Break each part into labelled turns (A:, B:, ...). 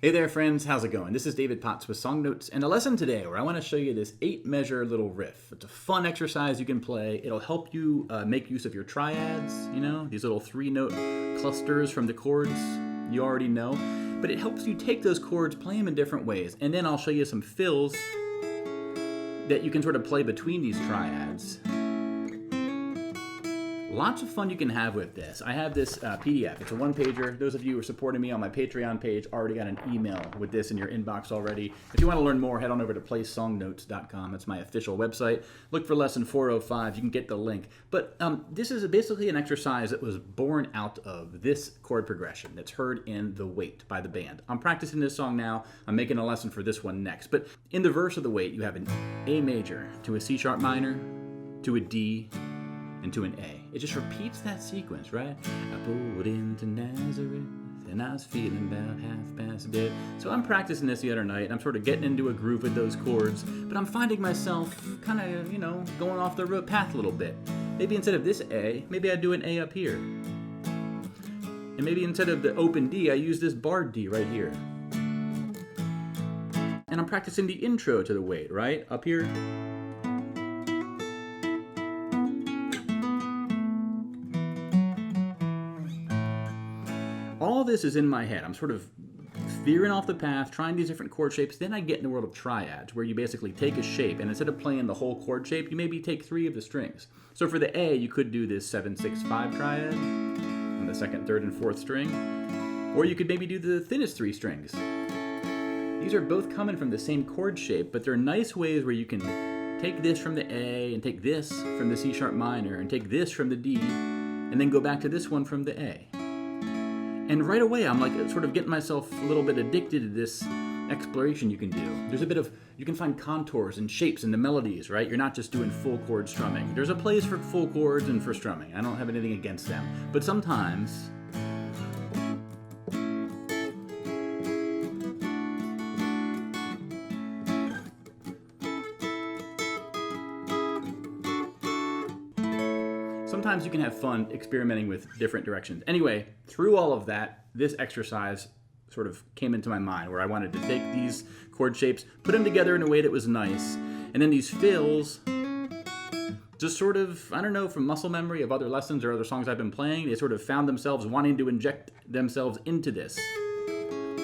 A: Hey there friends, how's it going? This is David Potts with Song Notes and a lesson today where I want to show you this 8-measure little riff. It's a fun exercise you can play. It'll help you make use of your triads, you know, these little 3-note clusters from the chords you already know. But it helps you take those chords, play them in different ways, and then I'll show you some fills that you can sort of play between these triads. Lots of fun you can have with this. I have this PDF. It's a one-pager. Those of you who are supporting me on my Patreon page already got an email with this in your inbox already. If you want to learn more, head on over to playsongnotes.com. That's my official website. Look for lesson 405. You can get the link. But this is basically an exercise that was born out of this chord progression that's heard in The Wait by the band. I'm practicing this song now. I'm making a lesson for this one next. But in the verse of The Wait, you have an A major to a C sharp minor to a D and to an A. It just repeats that sequence, right? I pulled into Nazareth and I was feeling about half past dead. So I'm practicing this the other night and I'm sort of getting into a groove with those chords, but I'm finding myself kind of, you know, going off the road path a little bit. Maybe instead of this A, maybe I do an A up here. And maybe instead of the open D, I use this barred D right here. And I'm practicing the intro to The Wait, right? Up here. All this is in my head. I'm sort of veering off the path, trying these different chord shapes. Then I get in the world of triads, where you basically take a shape, and instead of playing the whole chord shape, you maybe take 3 of the strings. So for the A, you could do this 7-6-5 triad on the 2nd, 3rd, and 4th string. Or you could maybe do the thinnest 3 strings. These are both coming from the same chord shape, but they're nice ways where you can take this from the A, and take this from the C sharp minor, and take this from the D, and then go back to this one from the A. And right away, I'm like sort of getting myself a little bit addicted to this exploration you can do. There's a bit of, you can find contours and shapes in the melodies, right? You're not just doing full chord strumming. There's a place for full chords and for strumming. I don't have anything against them. But sometimes, sometimes you can have fun experimenting with different directions. Anyway, through all of that, this exercise sort of came into my mind where I wanted to take these chord shapes, put them together in a way that was nice, and then these fills, just sort of, I don't know, from muscle memory of other lessons or other songs I've been playing, they sort of found themselves wanting to inject themselves into this.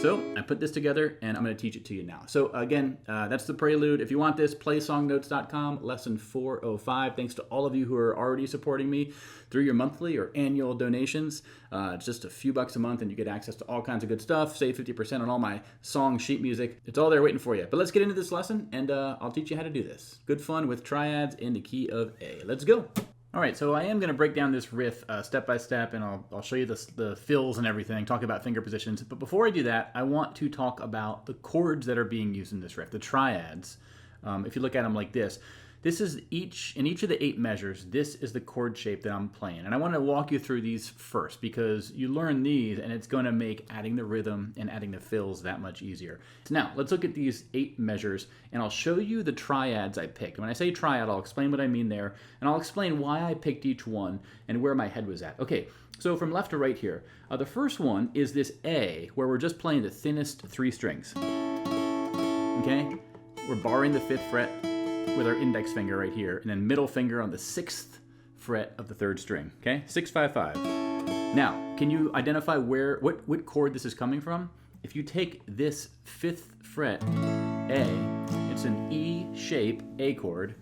A: So I put this together and I'm going to teach it to you now. So again, that's the prelude. If you want this, playsongnotes.com, lesson 405. Thanks to all of you who are already supporting me through your monthly or annual donations. It's just a few bucks a month and you get access to all kinds of good stuff. Save 50% on all my song sheet music. It's all there waiting for you. But let's get into this lesson and I'll teach you how to do this. Good fun with triads in the key of A. Let's go. All right, so I am going to break down this riff step by step, and I'll show you the fills and everything, talk about finger positions. But before I do that, I want to talk about the chords that are being used in this riff, the triads. If you look at them like this is in each of the 8 measures, this is the chord shape that I'm playing. And I want to walk you through these first because you learn these and it's going to make adding the rhythm and adding the fills that much easier. So now, let's look at these 8 measures and I'll show you the triads I picked. When I say triad, I'll explain what I mean there and I'll explain why I picked each one and where my head was at. Okay, so from left to right here, the first one is this A, where we're just playing the thinnest 3 strings. Okay? We're barring the 5th fret with our index finger right here, and then middle finger on the 6th fret of the 3rd string, okay? 6-5-5. Now, can you identify what chord this is coming from? If you take this 5th fret, A, it's an E shape A chord,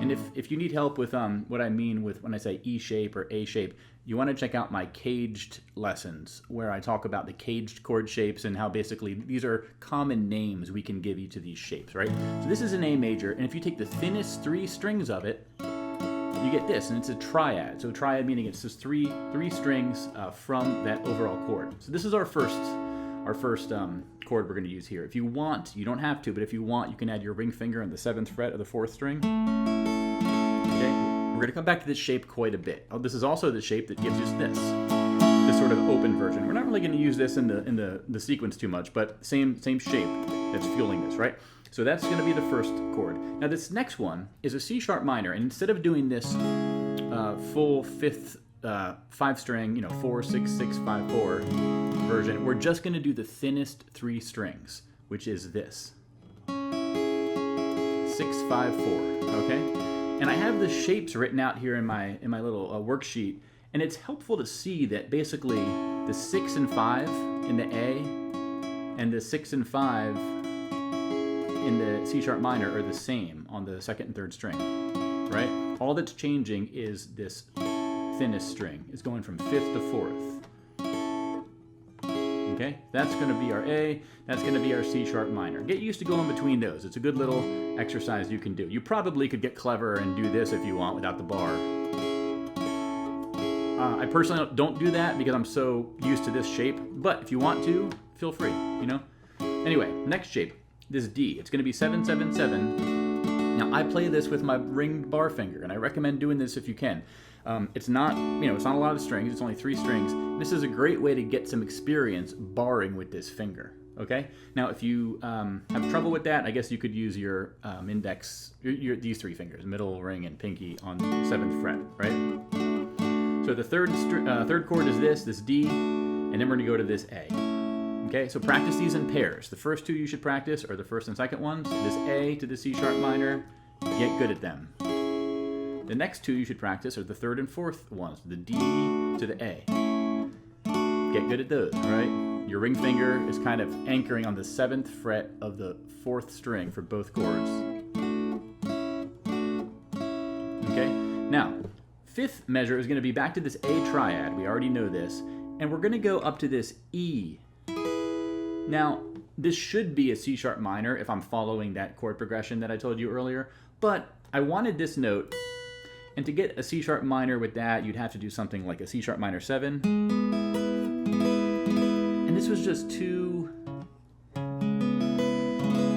A: and if you need help with what I mean with when I say E shape or A shape, you want to check out my caged lessons where I talk about the caged chord shapes and how basically these are common names we can give each of these shapes, right? So this is an A major, and if you take the thinnest 3 strings of it, you get this, and it's a triad. So triad meaning it's just three strings from that overall chord. So this is our first chord we're going to use here. If you want, you don't have to, but if you want, you can add your ring finger on the 7th fret of the 4th string. We're going to come back to this shape quite a bit. This is also the shape that gives us this sort of open version. We're not really going to use this in the sequence too much, but same shape that's fueling this, right? So that's going to be the first chord. Now this next one is a C sharp minor, and instead of doing this full 5th 5-string, 4-6-6-5-4 version, we're just going to do the thinnest 3 strings, which is this 6-5-4. Okay, and I have the shapes written out here in my little worksheet, and it's helpful to see that basically the 6 and 5 in the A and the 6 and 5 in the C sharp minor are the same on the 2nd and 3rd string, right? All that's changing is this thinnest string. It's going from 5th to 4th. Okay, that's going to be our A, that's going to be our C sharp minor. Get used to going between those. It's a good little exercise you can do. You probably could get clever and do this if you want without the bar. I personally don't do that because I'm so used to this shape, but if you want to, feel free, Anyway, next shape, this D. It's going to be 7-7-7. Now, I play this with my ringed bar finger, and I recommend doing this if you can. It's not, it's not a lot of strings. It's only 3 strings. This is a great way to get some experience barring with this finger. Okay. Now, if you have trouble with that, I guess you could use your index, these 3 fingers, middle, ring, and pinky on the 7th fret, right? So the third chord is this D, and then we're going to go to this A. Okay, so practice these in pairs. The first 2 you should practice are the 1st and 2nd ones. This A to the C sharp minor, get good at them. The next 2 you should practice are the 3rd and 4th ones, the D to the A. Get good at those, all right? Your ring finger is kind of anchoring on the 7th fret of the 4th string for both chords. Okay, now, 5th measure is going to be back to this A triad. We already know this. And we're going to go up to this E. Now, this should be a C sharp minor if I'm following that chord progression that I told you earlier, but I wanted this note, and to get a C sharp minor with that, you'd have to do something like a C sharp minor 7. And this was just too...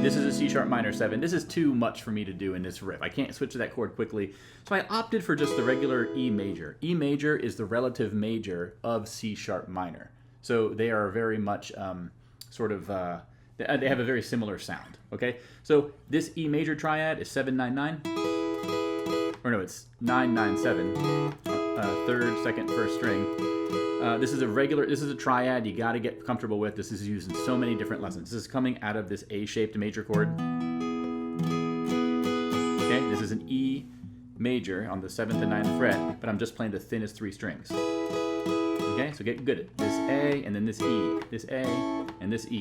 A: This is a C sharp minor 7. This is too much for me to do in this riff. I can't switch to that chord quickly, so I opted for just the regular E major. E major is the relative major of C sharp minor. So they are very much... they have a very similar sound, okay? So this E major triad is 7-9-9, or no, it's 9-9-7, 3rd, 2nd, 1st string. This is a triad you gotta get comfortable with. This is used in so many different lessons. This is coming out of this A-shaped major chord. Okay, this is an E major on the 7th and 9th fret, but I'm just playing the thinnest 3 strings. Okay, so get good at this A and then this E, this A and this E.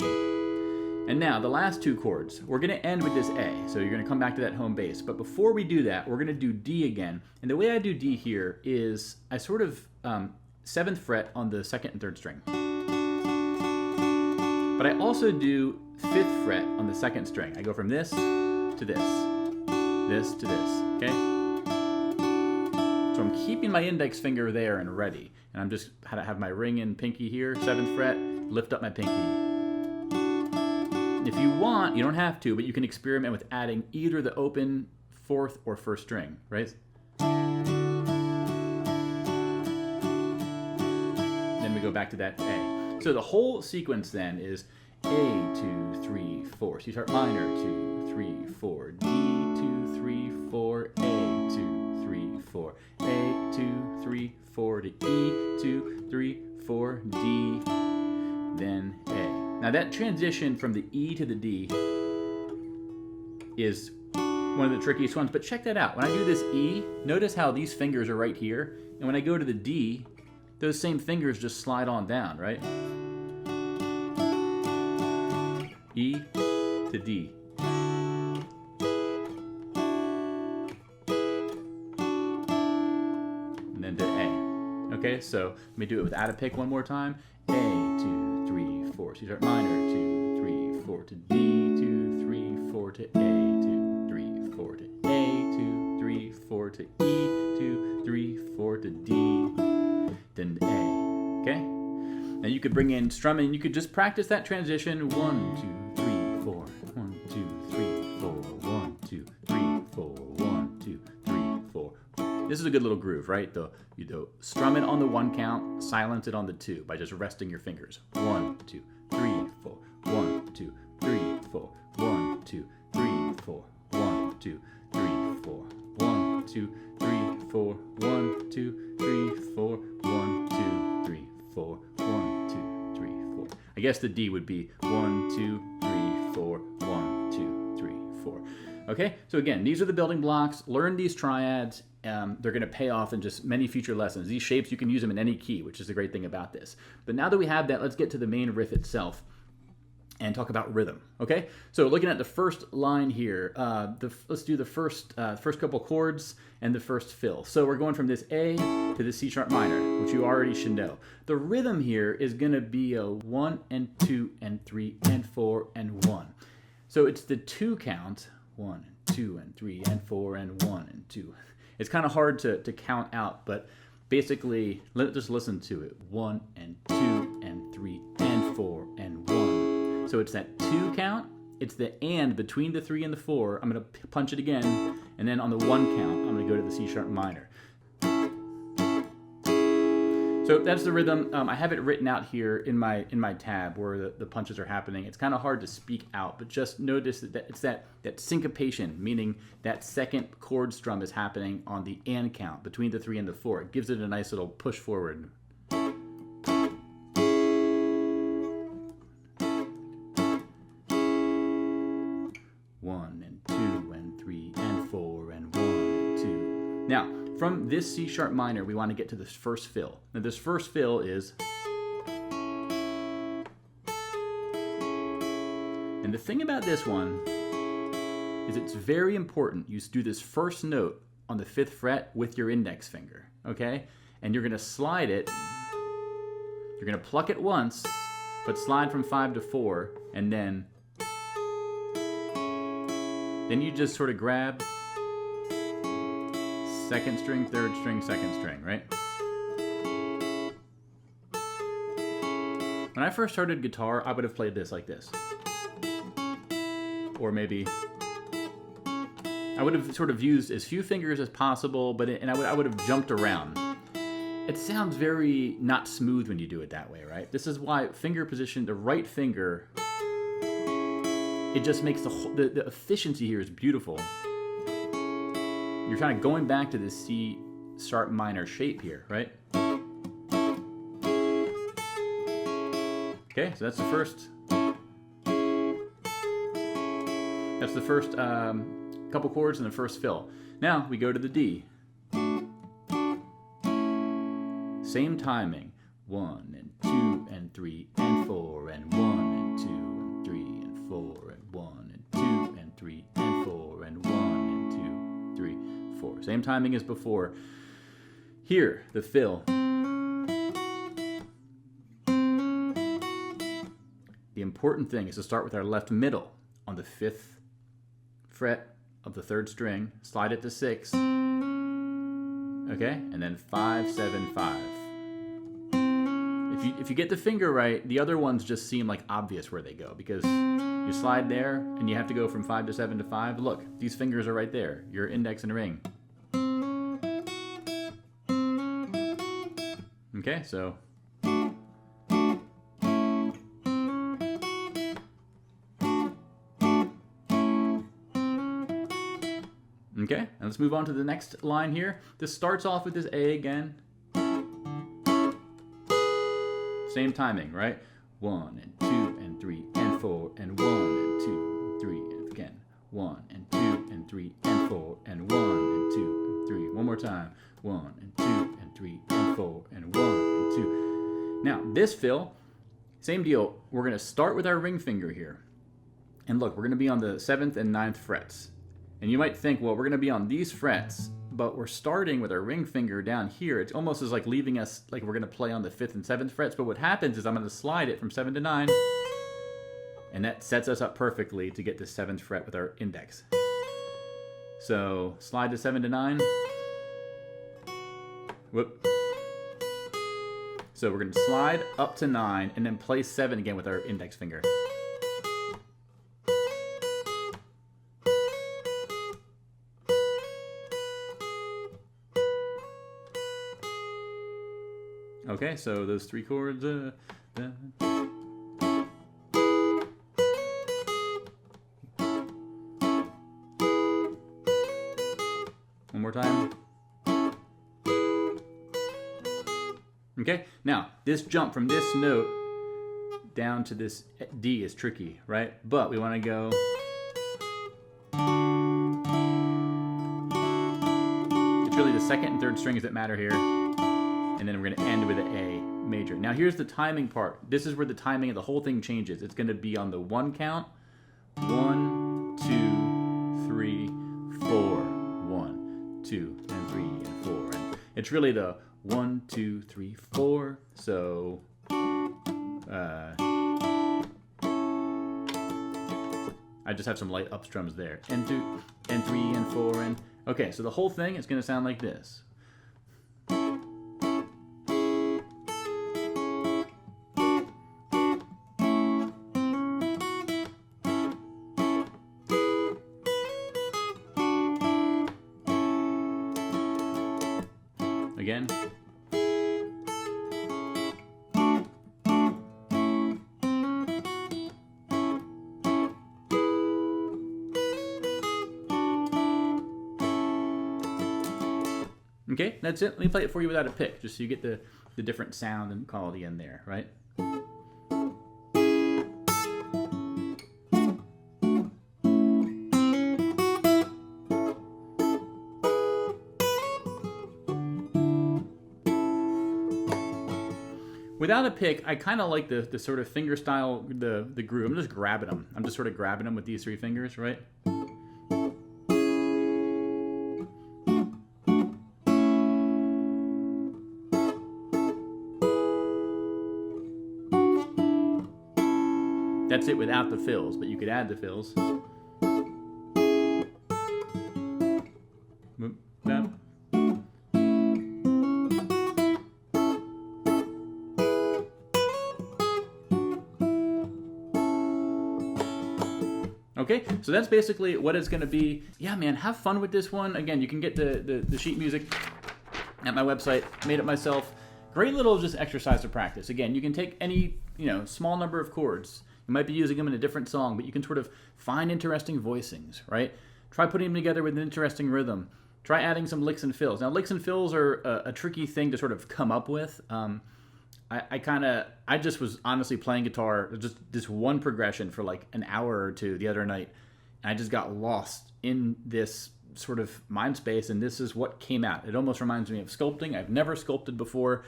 A: And now the last 2 chords, we're going to end with this A, so you're going to come back to that home bass. But before we do that, we're going to do D again. And the way I do D here is I sort of 7th fret on the 2nd and 3rd string. But I also do 5th fret on the 2nd string. I go from this to this to this, okay? So I'm keeping my index finger there and ready. And I'm just how to have my ring and pinky here, 7th fret, lift up my pinky. If you want, you don't have to, but you can experiment with adding either the open 4th or 1st string, right? Then we go back to that A. So the whole sequence then is A, 2, 3, 4, C sharp minor, 2, 3, 4, D, 2, 3, 4, A, 2, 3, 4, A, 2, 3, 4 to E, 2, 3, 4, D, then A. Now that transition from the E to the D is one of the trickiest ones, but check that out. When I do this E, notice how these fingers are right here, and when I go to the D, those same fingers just slide on down, right? E to D. And then to A. Okay, so let me do it without a pick one more time. A, 2, 3, 4, C sharp minor, 2, 3, 4 to D, 2, 3, 4 to A, 2, 3, 4 to A, 2, 3, 4 to E, 2, 3, 4 to D, then A. Okay? Now you could bring in strumming, you could just practice that transition. 1, 2, 3, 4, 1, 2, 3, 4, 1, 2, 3, 4, 1, 2, 3, 4. This is a good little groove, right? You strum it on the 1 count, silence it on the 2 by just resting your fingers. 1, 2, 3, 4, 1, 2, 3, 4, 1, 2, 3, 4, 1, 2, 3, 4, 1, 2, 3, 4, 1, 2, 3, 4, 1, 2, 3, 4, 1, 2, 3, 4. I guess the D would be 1, 2, 3, 4, 1, 2, 3, 4. Okay, so again, these are the building blocks. Learn these triads. They're going to pay off in just many future lessons. These shapes, you can use them in any key, which is the great thing about this. But now that we have that, let's get to the main riff itself and talk about rhythm. Okay, so looking at the first line here, let's do the first couple chords and the first fill. So we're going from this A to the C sharp minor, which you already should know. The rhythm here is going to be a 1 and 2 and 3 and 4 and 1. So it's the 2 count, 1 and 2 and 3 and 4 and 1 and 2. It's kind of hard to count out, but basically, just listen to it. 1 and 2 and 3 and 4 and 1. So it's that 2 count. It's the and between the 3 and the 4. I'm going to punch it again, and then on the 1 count, I'm going to go to the C sharp minor. So that's the rhythm. I have it written out here in my tab where the punches are happening. It's kind of hard to speak out, but just notice that it's that syncopation, meaning that second chord strum is happening on the and count between the 3 and the 4. It gives it a nice little push forward. 1 and 2 and 3 and 4 and 1 and 2. Now, from this C sharp minor, we want to get to this first fill. Now, this first fill is... And the thing about this one is it's very important you do this first note on the 5th fret with your index finger, okay? And you're going to slide it. You're going to pluck it once, but slide from 5 to 4, and then you just sort of grab 2nd string, 3rd string, 2nd string, right? When I first started guitar, I would have played this like this. Or maybe I would have sort of used as few fingers as possible, but I would have jumped around. It sounds very not smooth when you do it that way, right? This is why finger position, the right finger, it just makes the efficiency here is beautiful. You're kind of going back to the C sharp minor shape here, right? Okay, so that's the first. That's the first couple chords and the first fill. Now we go to the D. Same timing. 1 and 2 and 3 and 4 and 1 and 2 and 3 and 4 and 1 and 2 and 3 and 4 and 1 and 2, 3, 4. Same timing as before. Here, the fill. The important thing is to start with our left middle on the 5th fret of the 3rd string, slide it to 6, okay, and then 5, 7, 5. If you get the finger right, the other ones just seem like obvious where they go, because you slide there and you have to go from 5 to 7 to 5. Look, these fingers are right there, your index and ring. Okay, so okay, and let's move on to the next line here. This starts off with this A again. Same timing, right? 1 and 2 and 3 and 4 and 1 and 2 and 3 and again. 1 and 2 and 3 and 4 and 1 and 2 and 3. One more time. 1 and 2 and 3 and 4 and 1 and 2. Now, this fill, same deal. We're going to start with our ring finger here. And look, we're going to be on the 7th and 9th frets. And you might think, well, we're going to be on these frets, but we're starting with our ring finger down here. It's almost as like leaving us like we're going to play on the 5th and 7th frets. But what happens is I'm going to slide it from 7 to 9. And that sets us up perfectly to get the 7th fret with our index. So slide to 7 to 9. Whoop. So we're going to slide up to 9 and then play 7 again with our index finger. Okay, so those 3 chords. One more time. Okay, now this jump from this note down to this D is tricky, right? But we want to go. It's really the second and third strings that matter here. And then we're going to end with an A major. Now here's the timing part. This is where the timing of the whole thing changes. It's going to be on the 1 count. 1, 2, 3, 4. 1, 2, and 3, and 4. And it's really the 1, 2, 3, 4. So I just have some light up strums there. And 2, and 3, and 4, and okay. So the whole thing is going to sound like this. Again. Okay, that's it. Let me play it for you without a pick, just so you get the different sound and quality in there, right? Without a pick, I kind of like the sort of finger style, the groove. I'm just grabbing them. I'm just sort of grabbing them with these 3 fingers, right? That's it without the fills, but you could add the fills. Okay, so that's basically what it's going to be. Yeah, man, have fun with this one. Again, you can get the sheet music at my website. Made it myself. Great little just exercise to practice. Again, you can take any small number of chords. You might be using them in a different song, but you can sort of find interesting voicings, right? Try putting them together with an interesting rhythm. Try adding some licks and fills. Now, licks and fills are a tricky thing to sort of come up with. I just was honestly playing guitar, just this one progression for like an hour or two the other night, and I just got lost in this sort of mind space, and this is what came out. It almost reminds me of sculpting. I've never sculpted before,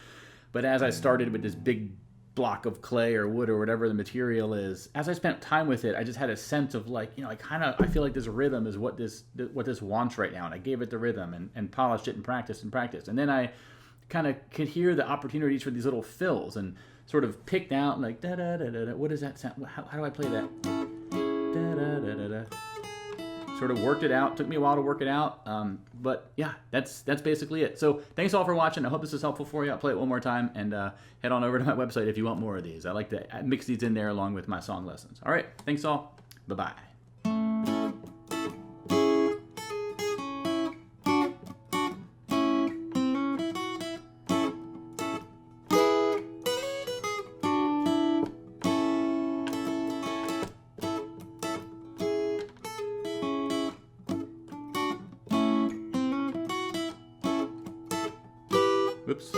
A: but as I started with this big block of clay or wood or whatever the material is, as I spent time with it, I just had a sense of like, I feel like this rhythm is what this wants right now, and I gave it the rhythm and polished it and practiced, and then I kind of could hear the opportunities for these little fills and sort of picked out like da da da da. What does that sound? How do I play that? Da da da da da. Sort of worked it out. Took me a while to work it out, but yeah, that's basically it. So thanks all for watching. I hope this is helpful for you. I'll play it one more time and head on over to my website if you want more of these. I like to mix these in there along with my song lessons. All right, thanks all. Bye bye. Whoops.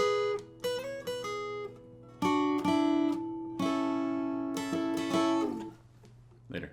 A: Later.